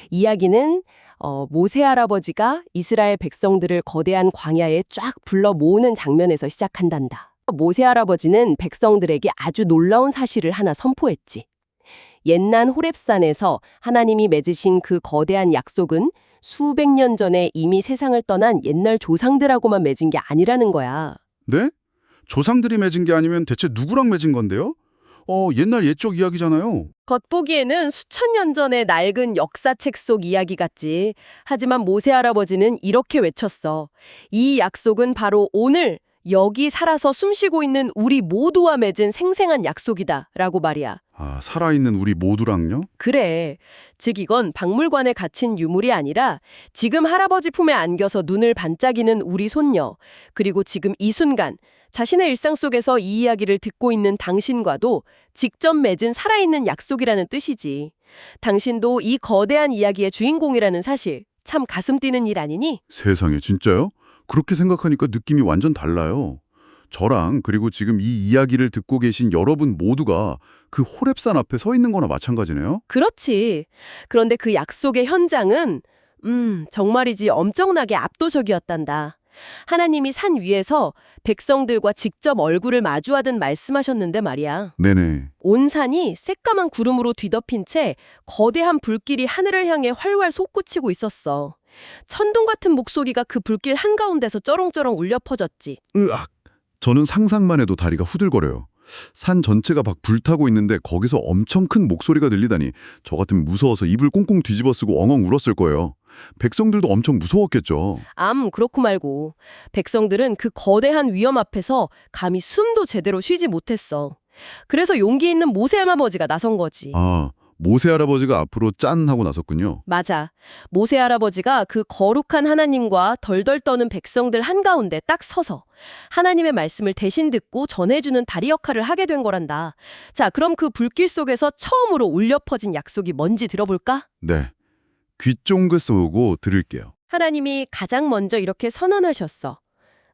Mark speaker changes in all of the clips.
Speaker 1: 이야기는 모세 할아버지가 이스라엘 백성들을 거대한 광야에 쫙 불러 모으는 장면에서 시작한단다. 모세 할아버지는 백성들에게 아주 놀라운 사실을 하나 선포했지. 옛날 호렙산에서 하나님이 맺으신 그 거대한 약속은 수백 년 전에 이미 세상을 떠난 옛날 조상들하고만 맺은 게 아니라는 거야.
Speaker 2: 네? 조상들이 맺은 게 아니면 대체 누구랑 맺은 건데요? 옛날 옛적 이야기잖아요.
Speaker 1: 겉보기에는 수천 년 전의 낡은 역사책 속 이야기 같지. 하지만 모세 할아버지는 이렇게 외쳤어. 이 약속은 바로 오늘 여기 살아서 숨쉬고 있는 우리 모두와 맺은 생생한 약속이다 라고 말이야.
Speaker 2: 아, 살아있는 우리 모두랑요?
Speaker 1: 그래. 즉 이건 박물관에 갇힌 유물이 아니라 지금 할아버지 품에 안겨서 눈을 반짝이는 우리 손녀, 그리고 지금 이 순간 자신의 일상 속에서 이 이야기를 듣고 있는 당신과도 직접 맺은 살아있는 약속이라는 뜻이지. 당신도 이 거대한 이야기의 주인공이라는 사실, 참 가슴 뛰는 일 아니니?
Speaker 2: 세상에, 진짜요? 그렇게 생각하니까 느낌이 완전 달라요. 저랑 그리고 지금 이 이야기를 듣고 계신 여러분 모두가 그 호렙산 앞에 서 있는 거나 마찬가지네요?
Speaker 1: 그렇지. 그런데 그 약속의 현장은 정말이지 엄청나게 압도적이었단다. 하나님이 산 위에서 백성들과 직접 얼굴을 마주하듯 말씀하셨는데 말이야.
Speaker 2: 네네.
Speaker 1: 온 산이 새까만 구름으로 뒤덮인 채 거대한 불길이 하늘을 향해 활활 솟구치고 있었어. 천둥 같은 목소리가 그 불길 한가운데서 쩌렁쩌렁 울려 퍼졌지.
Speaker 2: 으악! 저는 상상만 해도 다리가 후들거려요. 산 전체가 막 불타고 있는데 거기서 엄청 큰 목소리가 들리다니 저 같으면 무서워서 입을 꽁꽁 뒤집어 쓰고 엉엉 울었을 거예요. 백성들도 엄청 무서웠겠죠.
Speaker 1: 그렇고 말고. 백성들은 그 거대한 위험 앞에서 감히 숨도 제대로 쉬지 못했어. 그래서 용기 있는 모세 할아버지가 나선 거지.
Speaker 2: 아, 모세 할아버지가 앞으로 짠 하고 나섰군요.
Speaker 1: 맞아. 모세 할아버지가 그 거룩한 하나님과 덜덜 떠는 백성들 한가운데 딱 서서 하나님의 말씀을 대신 듣고 전해주는 다리 역할을 하게 된 거란다. 자, 그럼 그 불길 속에서 처음으로 울려 퍼진 약속이 뭔지 들어볼까?
Speaker 2: 네. 귀 쫑긋 쏘고 들을게요.
Speaker 1: 하나님이 가장 먼저 이렇게 선언하셨어.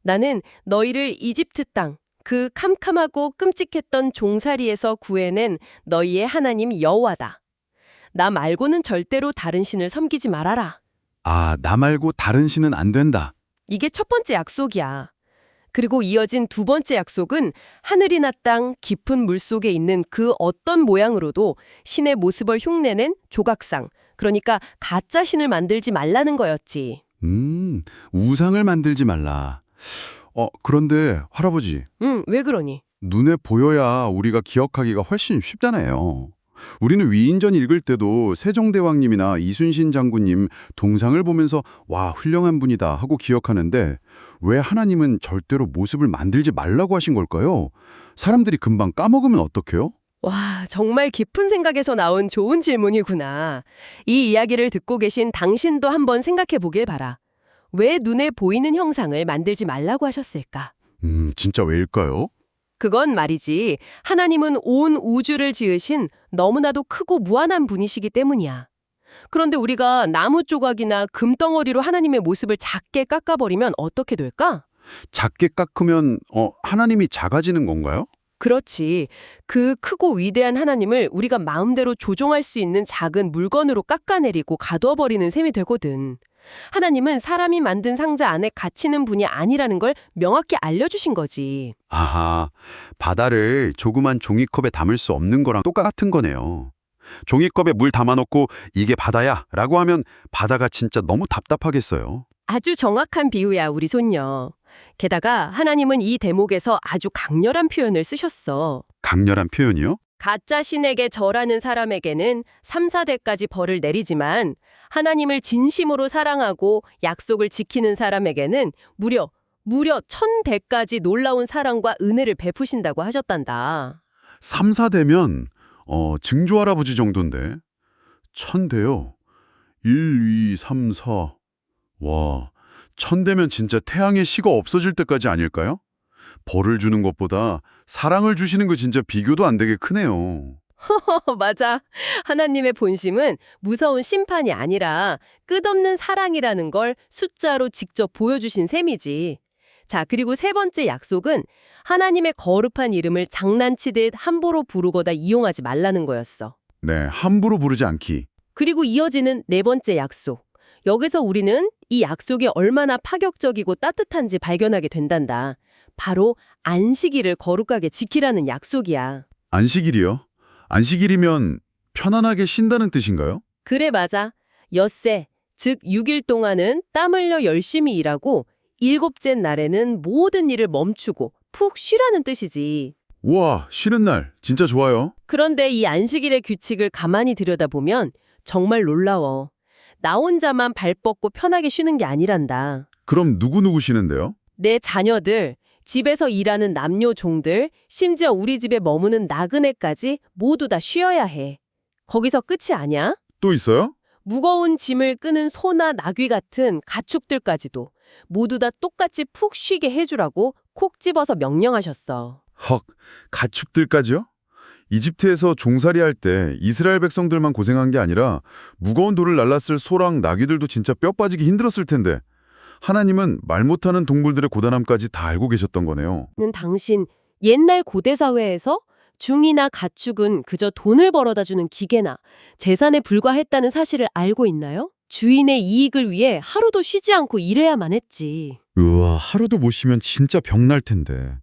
Speaker 1: 나는 너희를 이집트 땅, 그 캄캄하고 끔찍했던 종살이에서 구해낸 너희의 하나님 여호와다. 나 말고는 절대로 다른 신을 섬기지 말아라.
Speaker 2: 아, 나 말고 다른 신은 안 된다.
Speaker 1: 이게 첫 번째 약속이야. 그리고 이어진 두 번째 약속은 하늘이나 땅 깊은 물속에 있는 그 어떤 모양으로도 신의 모습을 흉내낸 조각상, 그러니까 가짜 신을 만들지 말라는 거였지.
Speaker 2: 우상을 만들지 말라. 그런데 할아버지,
Speaker 1: 왜 그러니?
Speaker 2: 눈에 보여야 우리가 기억하기가 훨씬 쉽잖아요. 우리는 위인전 읽을 때도 세종대왕님이나 이순신 장군님 동상을 보면서 와, 훌륭한 분이다 하고 기억하는데 왜 하나님은 절대로 모습을 만들지 말라고 하신 걸까요? 사람들이 금방 까먹으면 어떡해요?
Speaker 1: 와, 정말 깊은 생각에서 나온 좋은 질문이구나. 이 이야기를 듣고 계신 당신도 한번 생각해 보길 바라. 왜 눈에 보이는 형상을 만들지 말라고 하셨을까?
Speaker 2: 진짜 왜일까요?
Speaker 1: 그건 말이지, 하나님은 온 우주를 지으신 너무나도 크고 무한한 분이시기 때문이야. 그런데 우리가 나무 조각이나 금덩어리로 하나님의 모습을 작게 깎아버리면 어떻게 될까?
Speaker 2: 작게 깎으면 하나님이 작아지는 건가요?
Speaker 1: 그렇지. 그 크고 위대한 하나님을 우리가 마음대로 조종할 수 있는 작은 물건으로 깎아내리고 가두어버리는 셈이 되거든. 하나님은 사람이 만든 상자 안에 갇히는 분이 아니라는 걸 명확히 알려주신 거지.
Speaker 2: 아하, 바다를 조그만 종이컵에 담을 수 없는 거랑 똑같은 거네요. 종이컵에 물 담아놓고 이게 바다야 라고 하면 바다가 진짜 너무 답답하겠어요.
Speaker 1: 아주 정확한 비유야, 우리 손녀. 게다가 하나님은 이 대목에서 아주 강렬한 표현을 쓰셨어.
Speaker 2: 강렬한 표현이요?
Speaker 1: 가짜 신에게 절하는 사람에게는 3, 4대까지 벌을 내리지만 하나님을 진심으로 사랑하고 약속을 지키는 사람에게는 무려 1000대까지 놀라운 사랑과 은혜를 베푸신다고 하셨단다.
Speaker 2: 3, 4대면 증조 할아버지 정도인데 1000대요. 1, 2, 3, 4. 와, 1000대면 진짜 태양의 시가 없어질 때까지 아닐까요? 벌을 주는 것보다 사랑을 주시는 거 진짜 비교도 안 되게 크네요.
Speaker 1: 맞아. 하나님의 본심은 무서운 심판이 아니라 끝없는 사랑이라는 걸 숫자로 직접 보여주신 셈이지. 자, 그리고 세 번째 약속은 하나님의 거룩한 이름을 장난치듯 함부로 부르거나 이용하지 말라는 거였어.
Speaker 2: 네, 함부로 부르지 않기.
Speaker 1: 그리고 이어지는 네 번째 약속. 여기서 우리는 이 약속이 얼마나 파격적이고 따뜻한지 발견하게 된단다. 바로 안식일을 거룩하게 지키라는 약속이야.
Speaker 2: 안식일이요? 안식일이면 편안하게 쉰다는 뜻인가요?
Speaker 1: 그래 맞아. 엿새, 즉 6일 동안은 땀 흘려 열심히 일하고 일곱째 날에는 모든 일을 멈추고 푹 쉬라는 뜻이지.
Speaker 2: 우와, 쉬는 날 진짜 좋아요.
Speaker 1: 그런데 이 안식일의 규칙을 가만히 들여다보면 정말 놀라워. 나 혼자만 발 뻗고 편하게 쉬는 게 아니란다.
Speaker 2: 그럼 누구 쉬는데요?
Speaker 1: 내 자녀들, 집에서 일하는 남녀 종들, 심지어 우리 집에 머무는 나그네까지 모두 다 쉬어야 해. 거기서 끝이 아니야?
Speaker 2: 또 있어요?
Speaker 1: 무거운 짐을 끄는 소나 나귀 같은 가축들까지도 모두 다 똑같이 푹 쉬게 해주라고 콕 집어서 명령하셨어.
Speaker 2: 헉, 가축들까지요? 이집트에서 종살이 할 때 이스라엘 백성들만 고생한 게 아니라 무거운 돌을 날랐을 소랑 나귀들도 진짜 뼈 빠지기 힘들었을 텐데 하나님은 말 못하는 동물들의 고단함까지 다 알고 계셨던 거네요.
Speaker 1: 는 당신 옛날 고대 사회에서 중이나 가축은 그저 돈을 벌어다 주는 기계나 재산에 불과했다는 사실을 알고 있나요? 주인의 이익을 위해 하루도 쉬지 않고 일해야만 했지.
Speaker 2: 우와, 하루도 못 쉬면 진짜 병날 텐데.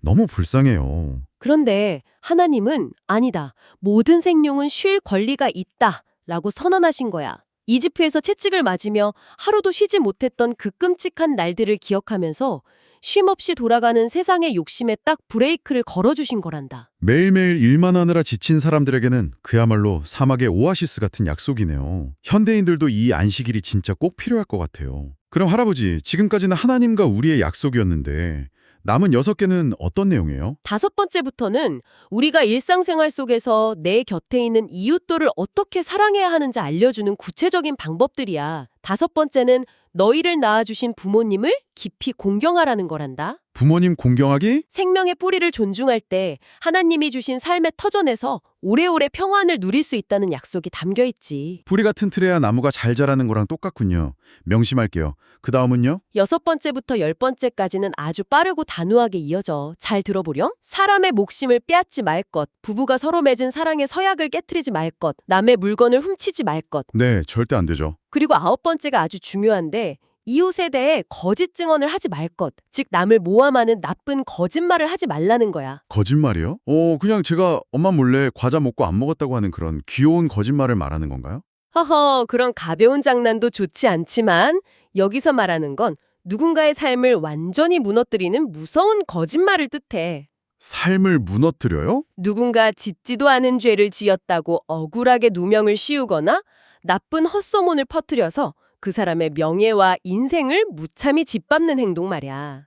Speaker 2: 너무 불쌍해요.
Speaker 1: 그런데 하나님은 아니다. 모든 생명은 쉴 권리가 있다. 라고 선언하신 거야. 이집트에서 채찍을 맞으며 하루도 쉬지 못했던 그 끔찍한 날들을 기억하면서 쉼없이 돌아가는 세상의 욕심에 딱 브레이크를 걸어주신 거란다.
Speaker 2: 매일매일 일만 하느라 지친 사람들에게는 그야말로 사막의 오아시스 같은 약속이네요. 현대인들도 이 안식일이 진짜 꼭 필요할 것 같아요. 그럼 할아버지, 지금까지는 하나님과 우리의 약속이었는데 남은 6개는 어떤 내용이에요?
Speaker 1: 5번째부터는 우리가 일상생활 속에서 내 곁에 있는 이웃들을 어떻게 사랑해야 하는지 알려주는 구체적인 방법들이야. 5번째는 너희를 낳아주신 부모님을 깊이 공경하라는 거란다.
Speaker 2: 부모님 공경하기?
Speaker 1: 생명의 뿌리를 존중할 때 하나님이 주신 삶의 터전에서 오래오래 평안을 누릴 수 있다는 약속이 담겨 있지.
Speaker 2: 뿌리가 튼튼해야 나무가 잘 자라는 거랑 똑같군요. 명심할게요. 그 다음은요?
Speaker 1: 6번째부터 10번째까지는 아주 빠르고 단호하게 이어져. 잘 들어보렴. 사람의 목심을 빼앗지 말 것, 부부가 서로 맺은 사랑의 서약을 깨트리지 말 것, 남의 물건을 훔치지 말 것.
Speaker 2: 네, 절대 안 되죠.
Speaker 1: 그리고 9번째가 아주 중요한데 이웃에 대해 거짓 증언을 하지 말 것, 즉 남을 모함하는 나쁜 거짓말을 하지 말라는 거야.
Speaker 2: 거짓말이요? 그냥 제가 엄마 몰래 과자 먹고 안 먹었다고 하는 그런 귀여운 거짓말을 말하는 건가요?
Speaker 1: 허허, 그런 가벼운 장난도 좋지 않지만 여기서 말하는 건 누군가의 삶을 완전히 무너뜨리는 무서운 거짓말을 뜻해.
Speaker 2: 삶을 무너뜨려요?
Speaker 1: 누군가 짓지도 않은 죄를 지었다고 억울하게 누명을 씌우거나 나쁜 헛소문을 퍼뜨려서 그 사람의 명예와 인생을 무참히 짓밟는 행동 말이야.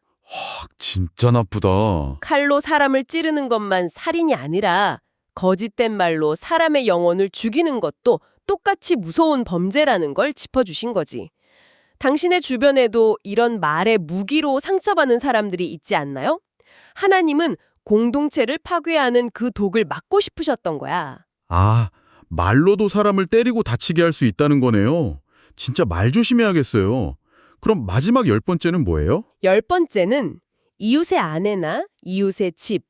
Speaker 2: 진짜 나쁘다.
Speaker 1: 칼로 사람을 찌르는 것만 살인이 아니라 거짓된 말로 사람의 영혼을 죽이는 것도 똑같이 무서운 범죄라는 걸 짚어주신 거지. 당신의 주변에도 이런 말의 무기로 상처받는 사람들이 있지 않나요? 하나님은 공동체를 파괴하는 그 독을 막고 싶으셨던 거야.
Speaker 2: 아, 말로도 사람을 때리고 다치게 할 수 있다는 거네요. 진짜 말 조심해야겠어요. 그럼 마지막 10번째는 뭐예요?
Speaker 1: 10번째는 이웃의 아내나 이웃의 집,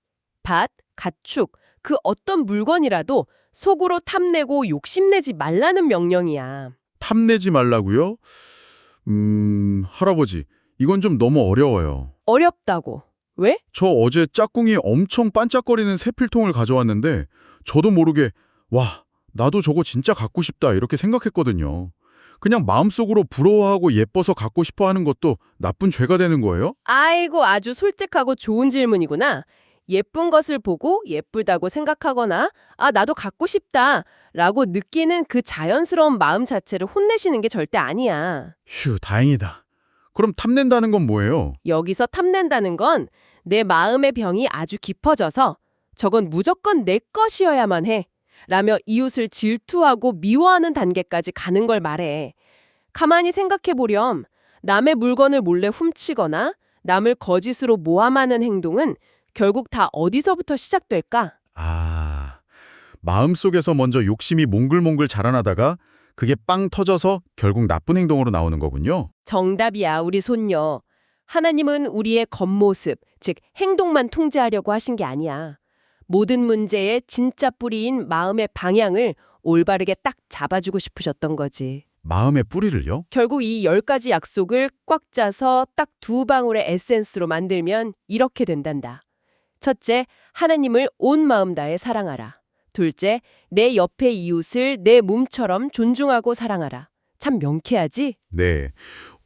Speaker 1: 밭, 가축, 그 어떤 물건이라도 속으로 탐내고 욕심내지 말라는 명령이야.
Speaker 2: 탐내지 말라고요? 할아버지, 이건 좀 너무 어려워요.
Speaker 1: 어렵다고. 왜?
Speaker 2: 저 어제 짝꿍이 엄청 반짝거리는 세필통을 가져왔는데 저도 모르게 와, 나도 저거 진짜 갖고 싶다 이렇게 생각했거든요. 그냥 마음속으로 부러워하고 예뻐서 갖고 싶어 하는 것도 나쁜 죄가 되는 거예요?
Speaker 1: 아이고, 아주 솔직하고 좋은 질문이구나. 예쁜 것을 보고 예쁘다고 생각하거나 나도 갖고 싶다 라고 느끼는 그 자연스러운 마음 자체를 혼내시는 게 절대 아니야.
Speaker 2: 휴, 다행이다. 그럼 탐낸다는 건 뭐예요?
Speaker 1: 여기서 탐낸다는 건 내 마음의 병이 아주 깊어져서 저건 무조건 내 것이어야만 해 라며 이웃을 질투하고 미워하는 단계까지 가는 걸 말해. 가만히 생각해보렴. 남의 물건을 몰래 훔치거나 남을 거짓으로 모함하는 행동은 결국 다 어디서부터 시작될까?
Speaker 2: 마음속에서 먼저 욕심이 몽글몽글 자라나다가 그게 빵 터져서 결국 나쁜 행동으로 나오는 거군요.
Speaker 1: 정답이야, 우리 손녀. 하나님은 우리의 겉모습, 즉 행동만 통제하려고 하신 게 아니야. 모든 문제의 진짜 뿌리인 마음의 방향을 올바르게 딱 잡아주고 싶으셨던 거지.
Speaker 2: 마음의 뿌리를요?
Speaker 1: 결국 이 10가지 약속을 꽉 짜서 딱 2방울의 에센스로 만들면 이렇게 된단다. 첫째, 하나님을 온 마음 다해 사랑하라. 둘째, 내 옆의 이웃을 내 몸처럼 존중하고 사랑하라. 참 명쾌하지?
Speaker 2: 네.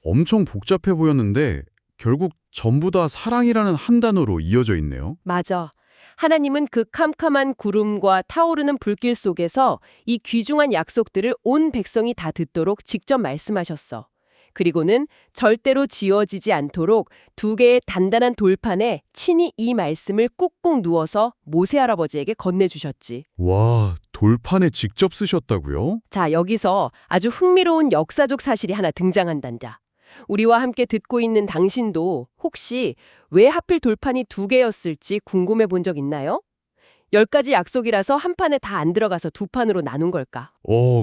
Speaker 2: 엄청 복잡해 보였는데 결국 전부 다 사랑이라는 한 단어로 이어져 있네요.
Speaker 1: 맞아. 하나님은 그 캄캄한 구름과 타오르는 불길 속에서 이 귀중한 약속들을 온 백성이 다 듣도록 직접 말씀하셨어. 그리고는 절대로 지워지지 않도록 2개의 단단한 돌판에 친히 이 말씀을 꾹꾹 누워서 모세 할아버지에게 건네주셨지.
Speaker 2: 와, 돌판에 직접 쓰셨다고요?
Speaker 1: 자, 여기서 아주 흥미로운 역사적 사실이 하나 등장한단다. 우리와 함께 듣고 있는 당신도 혹시 왜 하필 돌판이 2개였을지 궁금해 본 적 있나요? 10가지 약속이라서 한 판에 다 안 들어가서 2판으로 나눈 걸까?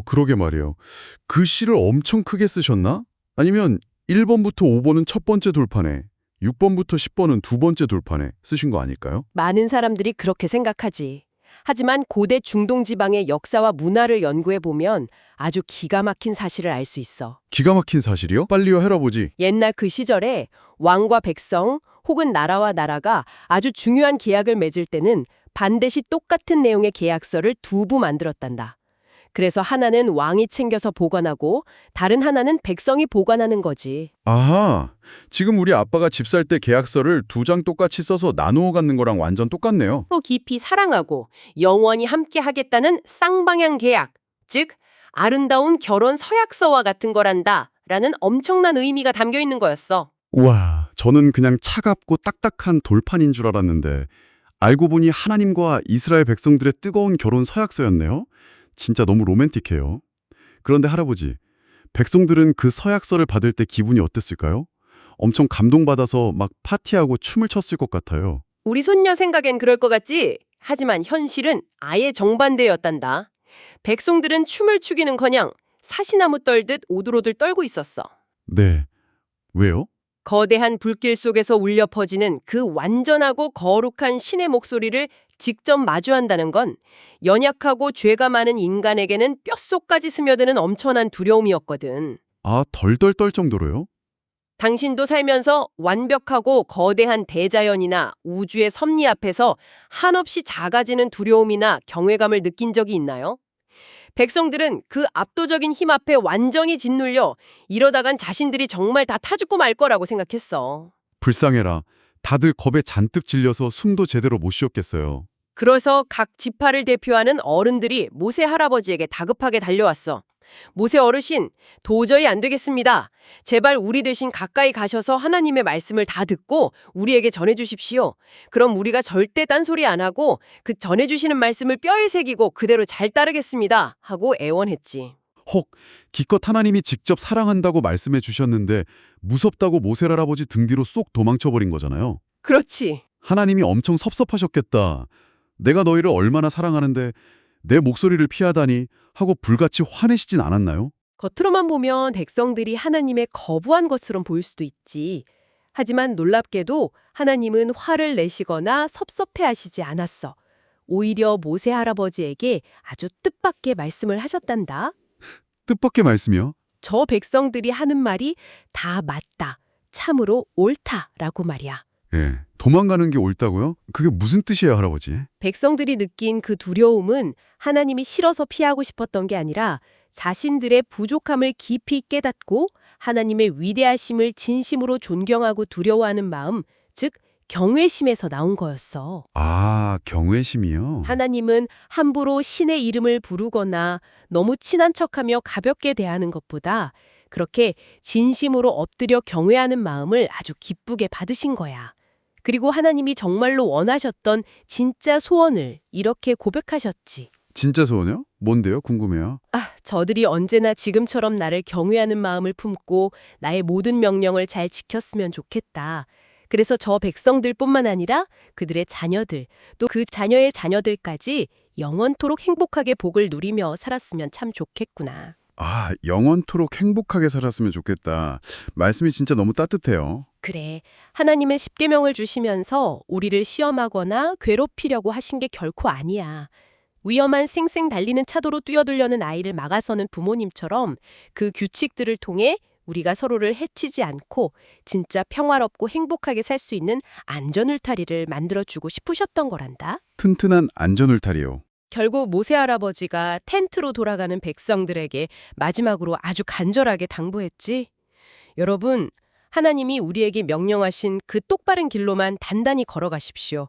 Speaker 2: 그러게 말이에요. 글씨를 엄청 크게 쓰셨나? 아니면 1번부터 5번은 첫 번째 돌판에, 6번부터 10번은 두 번째 돌판에 쓰신 거 아닐까요?
Speaker 1: 많은 사람들이 그렇게 생각하지. 하지만 고대 중동 지방의 역사와 문화를 연구해 보면 아주 기가 막힌 사실을 알 수 있어.
Speaker 2: 기가 막힌 사실이요? 빨리요, 할아버지.
Speaker 1: 옛날 그 시절에 왕과 백성 혹은 나라와 나라가 아주 중요한 계약을 맺을 때는 반드시 똑같은 내용의 계약서를 2부 만들었단다. 그래서 하나는 왕이 챙겨서 보관하고 다른 하나는 백성이 보관하는 거지.
Speaker 2: 아하, 지금 우리 아빠가 집 살 때 계약서를 2장 똑같이 써서 나누어 갖는 거랑 완전 똑같네요.
Speaker 1: 서로 깊이 사랑하고 영원히 함께 하겠다는 쌍방향 계약, 즉 아름다운 결혼 서약서와 같은 거란다 라는 엄청난 의미가 담겨 있는 거였어.
Speaker 2: 우와, 저는 그냥 차갑고 딱딱한 돌판인 줄 알았는데 알고 보니 하나님과 이스라엘 백성들의 뜨거운 결혼 서약서였네요. 진짜 너무 로맨틱해요. 그런데 할아버지, 백성들은 그 서약서를 받을 때 기분이 어땠을까요? 엄청 감동받아서 막 파티하고 춤을 췄을 것 같아요.
Speaker 1: 우리 손녀 생각엔 그럴 것 같지? 하지만 현실은 아예 정반대였단다. 백성들은 춤을 추기는커녕 사시나무 떨듯 오들오들 떨고 있었어.
Speaker 2: 네. 왜요?
Speaker 1: 거대한 불길 속에서 울려 퍼지는 그 완전하고 거룩한 신의 목소리를 직접 마주한다는 건 연약하고 죄가 많은 인간에게는 뼛속까지 스며드는 엄청난 두려움이었거든.
Speaker 2: 아, 덜덜 떨 정도로요?
Speaker 1: 당신도 살면서 완벽하고 거대한 대자연이나 우주의 섭리 앞에서 한없이 작아지는 두려움이나 경외감을 느낀 적이 있나요? 백성들은 그 압도적인 힘 앞에 완전히 짓눌려 이러다간 자신들이 정말 다 타죽고 말 거라고 생각했어.
Speaker 2: 불쌍해라. 다들 겁에 잔뜩 질려서 숨도 제대로 못 쉬었겠어요.
Speaker 1: 그래서 각 지파를 대표하는 어른들이 모세 할아버지에게 다급하게 달려왔어. 모세 어르신, 도저히 안 되겠습니다. 제발 우리 대신 가까이 가셔서 하나님의 말씀을 다 듣고 우리에게 전해주십시오. 그럼 우리가 절대 딴소리 안 하고 그 전해주시는 말씀을 뼈에 새기고 그대로 잘 따르겠습니다. 하고 애원했지.
Speaker 2: 혹, 기껏 하나님이 직접 사랑한다고 말씀해 주셨는데 무섭다고 모세 할아버지 등 뒤로 쏙 도망쳐버린 거잖아요.
Speaker 1: 그렇지.
Speaker 2: 하나님이 엄청 섭섭하셨겠다. 내가 너희를 얼마나 사랑하는데 내 목소리를 피하다니 하고 불같이 화내시진 않았나요?
Speaker 1: 겉으로만 보면 백성들이 하나님의 거부한 것처럼 보일 수도 있지. 하지만 놀랍게도 하나님은 화를 내시거나 섭섭해하시지 않았어. 오히려 모세 할아버지에게 아주 뜻밖의 말씀을 하셨단다.
Speaker 2: 뜻밖의 말씀이요?
Speaker 1: 저 백성들이 하는 말이 다 맞다, 참으로 옳다라고 말이야.
Speaker 2: 예, 도망가는 게 옳다고요? 그게 무슨 뜻이에요, 할아버지?
Speaker 1: 백성들이 느낀 그 두려움은 하나님이 싫어서 피하고 싶었던 게 아니라 자신들의 부족함을 깊이 깨닫고 하나님의 위대하심을 진심으로 존경하고 두려워하는 마음, 즉 경외심에서 나온 거였어.
Speaker 2: 아, 경외심이요?
Speaker 1: 하나님은 함부로 신의 이름을 부르거나 너무 친한 척하며 가볍게 대하는 것보다 그렇게 진심으로 엎드려 경외하는 마음을 아주 기쁘게 받으신 거야. 그리고 하나님이 정말로 원하셨던 진짜 소원을 이렇게 고백하셨지.
Speaker 2: 진짜 소원이요? 뭔데요? 궁금해요.
Speaker 1: 저들이 언제나 지금처럼 나를 경외하는 마음을 품고 나의 모든 명령을 잘 지켰으면 좋겠다. 그래서 저 백성들뿐만 아니라 그들의 자녀들, 또 그 자녀의 자녀들까지 영원토록 행복하게 복을 누리며 살았으면 참 좋겠구나.
Speaker 2: 아, 영원토록 행복하게 살았으면 좋겠다. 말씀이 진짜 너무 따뜻해요.
Speaker 1: 그래, 하나님의 십계명을 주시면서 우리를 시험하거나 괴롭히려고 하신 게 결코 아니야. 위험한 쌩쌩 달리는 차도로 뛰어들려는 아이를 막아서는 부모님처럼 그 규칙들을 통해 우리가 서로를 해치지 않고 진짜 평화롭고 행복하게 살 수 있는 안전울타리를 만들어주고 싶으셨던 거란다.
Speaker 2: 튼튼한 안전울타리요.
Speaker 1: 결국 모세 할아버지가 텐트로 돌아가는 백성들에게 마지막으로 아주 간절하게 당부했지. 여러분, 하나님이 우리에게 명령하신 그 똑바른 길로만 단단히 걸어가십시오.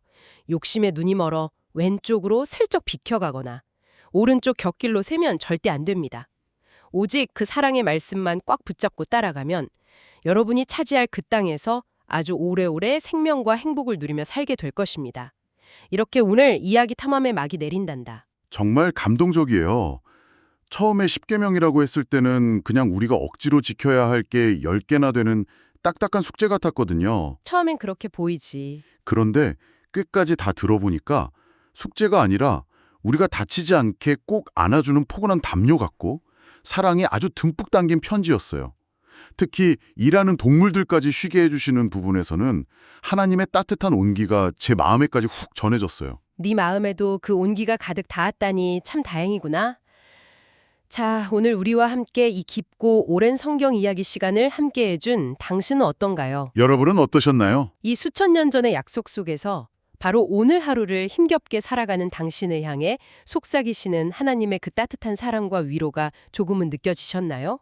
Speaker 1: 욕심에 눈이 멀어 왼쪽으로 슬쩍 비켜가거나 오른쪽 곁길로 새면 절대 안 됩니다. 오직 그 사랑의 말씀만 꽉 붙잡고 따라가면 여러분이 차지할 그 땅에서 아주 오래오래 생명과 행복을 누리며 살게 될 것입니다. 이렇게 오늘 이야기 탐험의 막이 내린단다.
Speaker 2: 정말 감동적이에요. 처음에 십계명이라고 했을 때는 그냥 우리가 억지로 지켜야 할 게 10개나 되는 딱딱한 숙제 같았거든요.
Speaker 1: 처음엔 그렇게 보이지.
Speaker 2: 그런데 끝까지 다 들어보니까 숙제가 아니라 우리가 다치지 않게 꼭 안아주는 포근한 담요 같고 사랑이 아주 듬뿍 담긴 편지였어요. 특히 일하는 동물들까지 쉬게 해주시는 부분에서는 하나님의 따뜻한 온기가 제 마음에까지 훅 전해졌어요.
Speaker 1: 네 마음에도 그 온기가 가득 닿았다니 참 다행이구나. 자, 오늘 우리와 함께 이 깊고 오랜 성경 이야기 시간을 함께 해준 당신은 어떤가요?
Speaker 2: 여러분은 어떠셨나요?
Speaker 1: 이 수천 년 전의 약속 속에서 바로 오늘 하루를 힘겹게 살아가는 당신을 향해 속삭이시는 하나님의 그 따뜻한 사랑과 위로가 조금은 느껴지셨나요?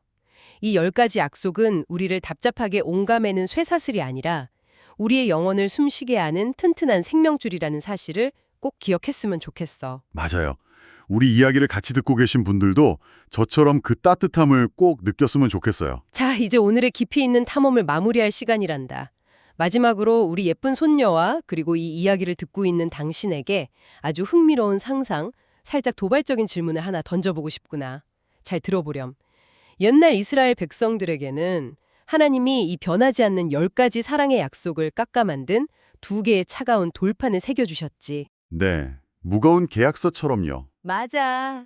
Speaker 1: 이 10가지 약속은 우리를 답답하게 옹감해는 쇠사슬이 아니라 우리의 영혼을 숨쉬게 하는 튼튼한 생명줄이라는 사실을 꼭 기억했으면 좋겠어.
Speaker 2: 맞아요. 우리 이야기를 같이 듣고 계신 분들도 저처럼 그 따뜻함을 꼭 느꼈으면 좋겠어요.
Speaker 1: 자, 이제 오늘의 깊이 있는 탐험을 마무리할 시간이란다. 마지막으로 우리 예쁜 손녀와 그리고 이 이야기를 듣고 있는 당신에게 아주 흥미로운 상상, 살짝 도발적인 질문을 하나 던져보고 싶구나. 잘 들어보렴. 옛날 이스라엘 백성들에게는 하나님이 이 변하지 않는 10가지 사랑의 약속을 깎아 만든 2개의 차가운 돌판을 새겨주셨지.
Speaker 2: 네, 무거운 계약서처럼요.
Speaker 1: 맞아.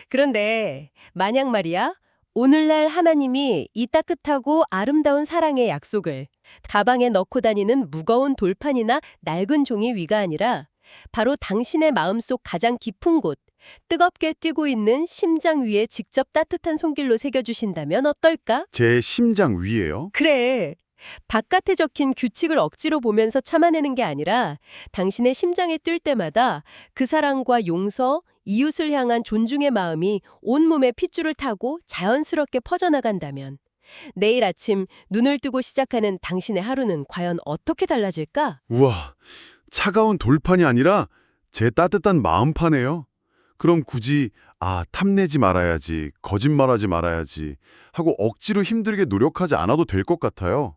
Speaker 1: 그런데 만약 말이야, 오늘날 하나님이 이 따뜻하고 아름다운 사랑의 약속을 가방에 넣고 다니는 무거운 돌판이나 낡은 종이 위가 아니라 바로 당신의 마음속 가장 깊은 곳, 뜨겁게 뛰고 있는 심장 위에 직접 따뜻한 손길로 새겨주신다면 어떨까?
Speaker 2: 제 심장 위에요?
Speaker 1: 그래. 바깥에 적힌 규칙을 억지로 보면서 참아내는 게 아니라 당신의 심장에 뛸 때마다 그 사랑과 용서, 이웃을 향한 존중의 마음이 온몸에 핏줄을 타고 자연스럽게 퍼져나간다면 내일 아침 눈을 뜨고 시작하는 당신의 하루는 과연 어떻게 달라질까?
Speaker 2: 우와, 차가운 돌판이 아니라 제 따뜻한 마음파네요. 그럼 굳이 탐내지 말아야지, 거짓말하지 말아야지 하고 억지로 힘들게 노력하지 않아도 될 것 같아요.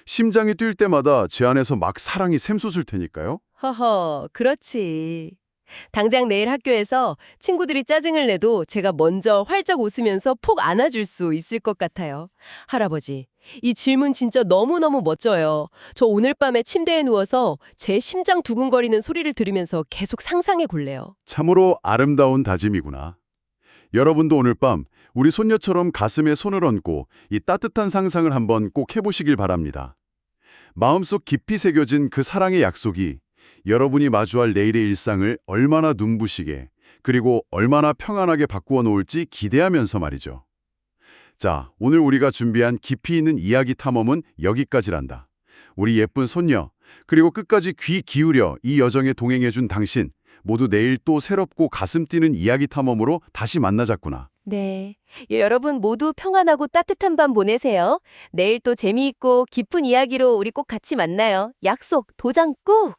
Speaker 2: 심장이 뛸 때마다 제 안에서 막 사랑이 샘솟을 테니까요.
Speaker 1: 허허, 그렇지. 당장 내일 학교에서 친구들이 짜증을 내도 제가 먼저 활짝 웃으면서 폭 안아줄 수 있을 것 같아요. 할아버지, 이 질문 진짜 너무너무 멋져요. 저 오늘 밤에 침대에 누워서 제 심장 두근거리는 소리를 들으면서 계속 상상해 볼래요.
Speaker 2: 참으로 아름다운 다짐이구나. 여러분도 오늘 밤 우리 손녀처럼 가슴에 손을 얹고 이 따뜻한 상상을 한번 꼭 해보시길 바랍니다. 마음속 깊이 새겨진 그 사랑의 약속이 여러분이 마주할 내일의 일상을 얼마나 눈부시게 그리고 얼마나 평안하게 바꾸어 놓을지 기대하면서 말이죠. 자, 오늘 우리가 준비한 깊이 있는 이야기 탐험은 여기까지란다. 우리 예쁜 손녀, 그리고 끝까지 귀 기울여 이 여정에 동행해준 당신, 모두 내일 또 새롭고 가슴 뛰는 이야기 탐험으로 다시 만나자꾸나.
Speaker 1: 네. 여러분 모두 평안하고 따뜻한 밤 보내세요. 내일 또 재미있고 깊은 이야기로 우리 꼭 같이 만나요. 약속, 도장 꾹!